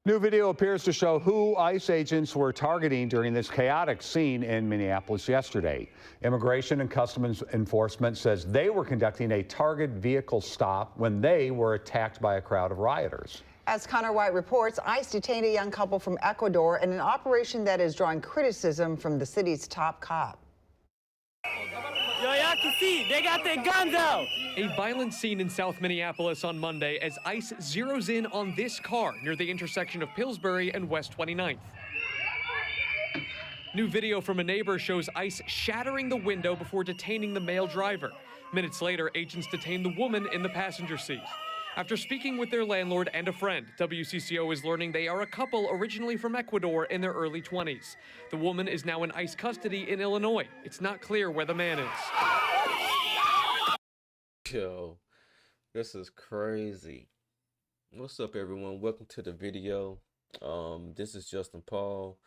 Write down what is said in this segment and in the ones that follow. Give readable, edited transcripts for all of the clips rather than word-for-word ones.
New video appears to show who ICE agents were targeting during this chaotic scene in Minneapolis yesterday. Immigration and Customs Enforcement says they were conducting a target vehicle stop when they were attacked by a crowd of rioters. As Connor White reports, ICE detained a young couple from Ecuador in an operation that is drawing criticism from the city's top cop. Yo, y'all can see, they got their guns out. A violent scene in South Minneapolis on Monday as ICE zeroes in on this car near the intersection of Pillsbury and West 29th. New video from a neighbor shows ICE shattering the window before detaining the male driver. Minutes later, agents detain the woman in the passenger seat. After speaking with their landlord and a friend, WCCO is learning they are a couple originally from Ecuador in their early 20s. The woman is now in ICE custody in Illinois. It's not clear where the man is. Yo, this is crazy. What's up, everyone? Welcome to the video. This is Justin Paul.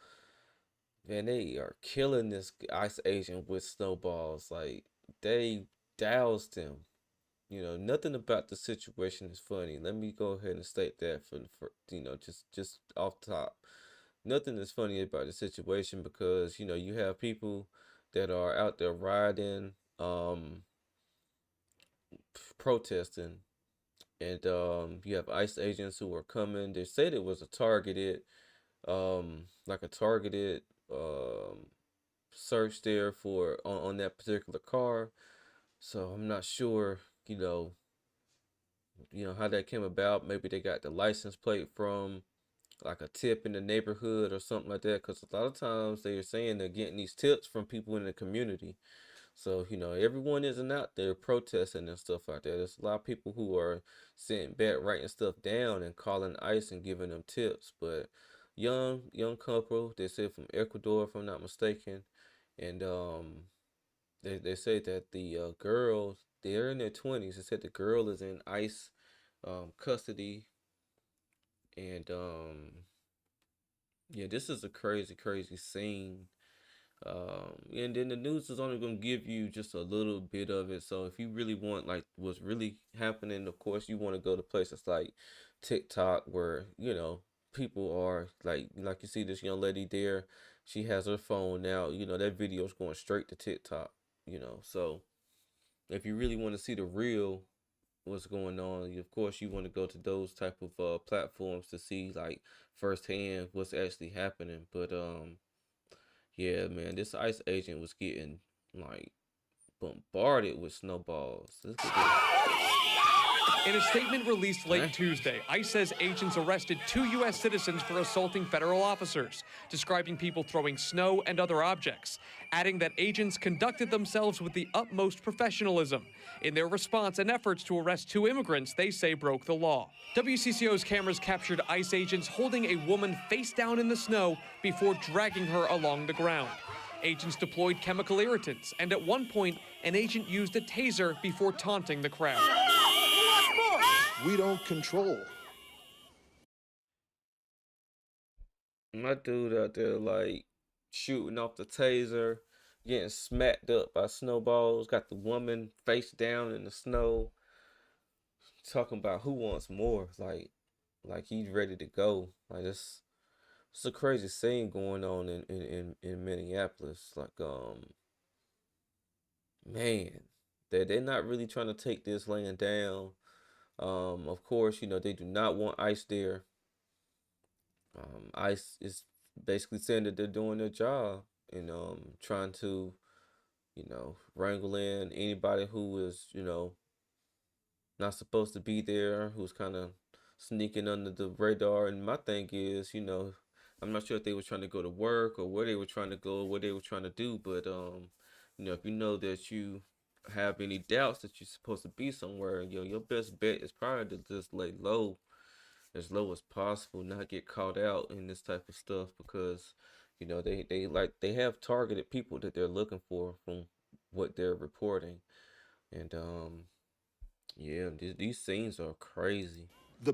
Man, they are killing this ICE agent with snowballs. Like, they doused him. You know, nothing about the situation is funny. Let me go ahead and state that for just off top. Nothing is funny about the situation because, you know, you have people that are out there rioting, protesting, and you have ICE agents who are coming. They said it was a targeted, search there for on that particular car. So I'm not sure. You know how that came about. Maybe they got the license plate from like a tip in the neighborhood or something like that. Because a lot of times they are saying they're getting these tips from people in the community. So, you know, everyone isn't out there protesting and stuff like that. There's a lot of people who are sitting back, writing stuff down and calling ICE and giving them tips. But young couple, they said from Ecuador, if I'm not mistaken. And they say that the girls, they're in their 20s. They said the girl is in ICE custody. And yeah, this is a crazy scene. And then the news is only going to give you just a little bit of it. So if you really want like what's really happening, of course you want to go to places like TikTok where, you know, people are like you see this young lady there. She has her phone now. You know, that video is going straight to TikTok. You know, so if you really want to see the real what's going on, of course you want to go to those type of platforms to see like firsthand what's actually happening. But yeah, man, this ICE agent was getting like bombarded with snowballs. Look at this. In a statement released late Tuesday, ICE says agents arrested 2 U.S. citizens for assaulting federal officers, describing people throwing snow and other objects, adding that agents conducted themselves with the utmost professionalism. In their response and efforts to arrest 2 immigrants they say broke the law. WCCO's cameras captured ICE agents holding a woman face down in the snow before dragging her along the ground. Agents deployed chemical irritants, and at one point, an agent used a taser before taunting the crowd. We don't control. My dude out there like shooting off the taser, getting smacked up by snowballs, got the woman face down in the snow, talking about who wants more, like he's ready to go. Like it's a crazy scene going on in Minneapolis. Like man, they're not really trying to take this land down. Of course, you know, they do not want ICE there. ICE is basically saying that they're doing their job and trying to, you know, wrangle in anybody who is, you know, not supposed to be there, who's kind of sneaking under the radar. And my thing is, you know, I'm not sure if they were trying to go to work or where they were trying to go, or what they were trying to do, but you know, if you know that you have any doubts that you're supposed to be somewhere, you know, your best bet is probably to just lay low as possible, not get caught out in this type of stuff, because you know they have targeted people that they're looking for from what they're reporting. And yeah, these scenes are crazy. The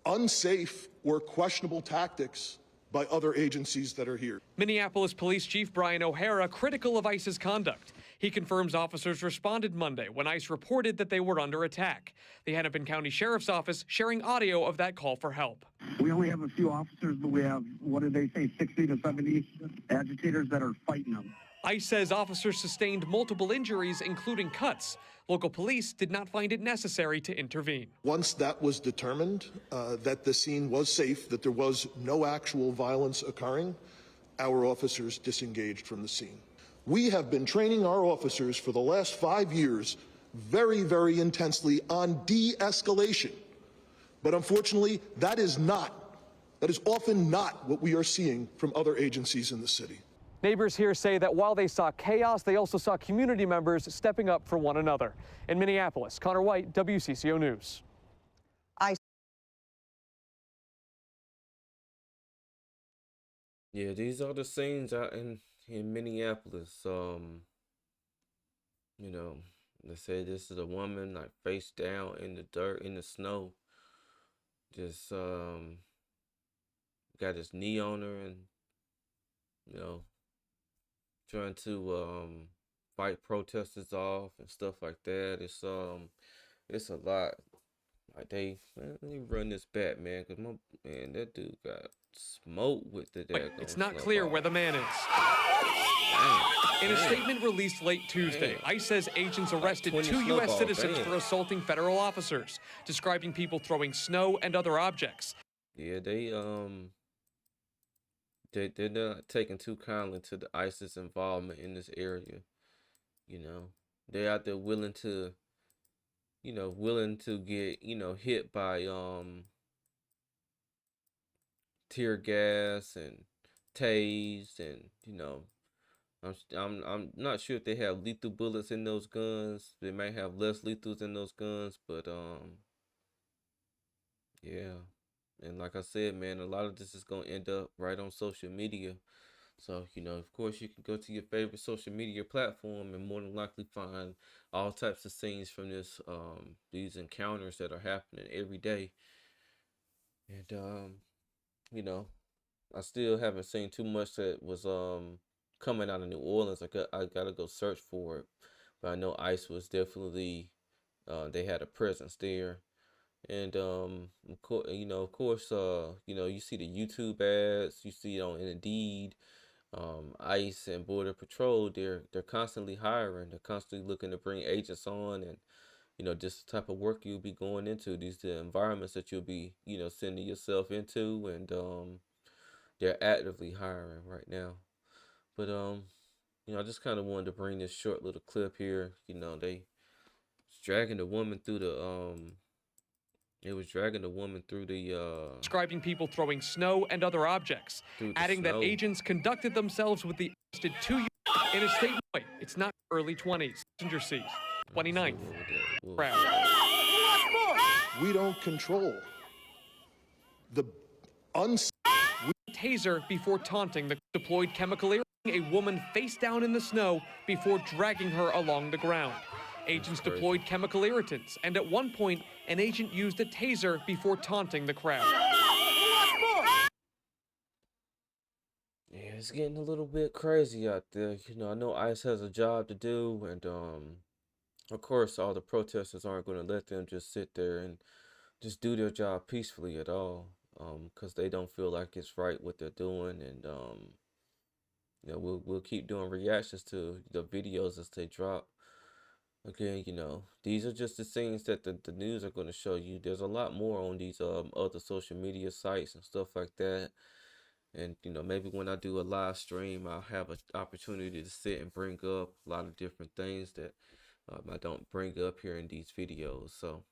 unsafe or questionable tactics by other agencies that are here. Minneapolis Police Chief Brian O'Hara critical of ICE's conduct. He confirms officers responded Monday when ICE reported that they were under attack. The Hennepin County Sheriff's Office sharing audio of that call for help. We only have a few officers, but we have, what did they say, 60 to 70 agitators that are fighting them. ICE says officers sustained multiple injuries, including cuts. Local police did not find it necessary to intervene. Once that was determined, that the scene was safe, that there was no actual violence occurring, our officers disengaged from the scene. We have been training our officers for the last 5 years very, very intensely on de-escalation. But unfortunately, that is often not what we are seeing from other agencies in the city. Neighbors here say that while they saw chaos, they also saw community members stepping up for one another. In Minneapolis, Connor White, WCCO News. Yeah, these are the scenes out in Minneapolis. You know, they say this is a woman like face down in the dirt, in the snow. Just got his knee on her and, you know, trying to fight protesters off and stuff like that. It's a lot. Like let me run this back, man, because that dude got smoked with the daggone It's not snowball. clear where the man is. In a statement released late Tuesday, ICE says agents arrested 2 U.S. citizens for assaulting federal officers, describing people throwing snow and other objects. Yeah, they're not taking too kindly to the ISIS involvement in this area. You know, they're out there willing to get, hit by tear gas and tased, and I'm not sure if they have lethal bullets in those guns. They might have less lethals in those guns, but yeah. And like I said, man, a lot of this is gonna end up right on social media. So, of course, you can go to your favorite social media platform and more than likely find all types of scenes from these encounters that are happening every day. And I still haven't seen too much that was coming out of New Orleans. I gotta go search for it. But I know ICE was definitely they had a presence there. And of course, you see the YouTube ads, you see it on Indeed. ICE and Border Patrol, they're constantly hiring. They're constantly looking to bring agents on, and just the type of work you'll be going into. These the environments that you'll be sending yourself into, and they're actively hiring right now. But I just kind of wanted to bring this short little clip here. They dragging the woman through the It was dragging the woman through the Describing people throwing snow and other objects, adding that agents conducted themselves with the arrested 2 in a statement. It's not early 20s. Passenger seat, 29th. Crowd. We don't control the Taser before taunting the deployed chemical irritant, a woman face down in the snow before dragging her along the ground. Agents deployed chemical irritants, and at one point, an agent used a taser before taunting the crowd. Yeah, it's getting a little bit crazy out there. I know ICE has a job to do, and of course, all the protesters aren't going to let them just sit there and just do their job peacefully at all, because they don't feel like it's right what they're doing, and we'll keep doing reactions to the videos as they drop. Again, these are just the things that the news are going to show you. There's a lot more on these other social media sites and stuff like that. And, maybe when I do a live stream, I'll have an opportunity to sit and bring up a lot of different things that I don't bring up here in these videos. So,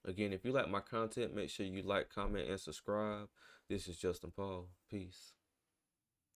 again, if you like my content, make sure you like, comment, and subscribe. This is Justin Paul. Peace.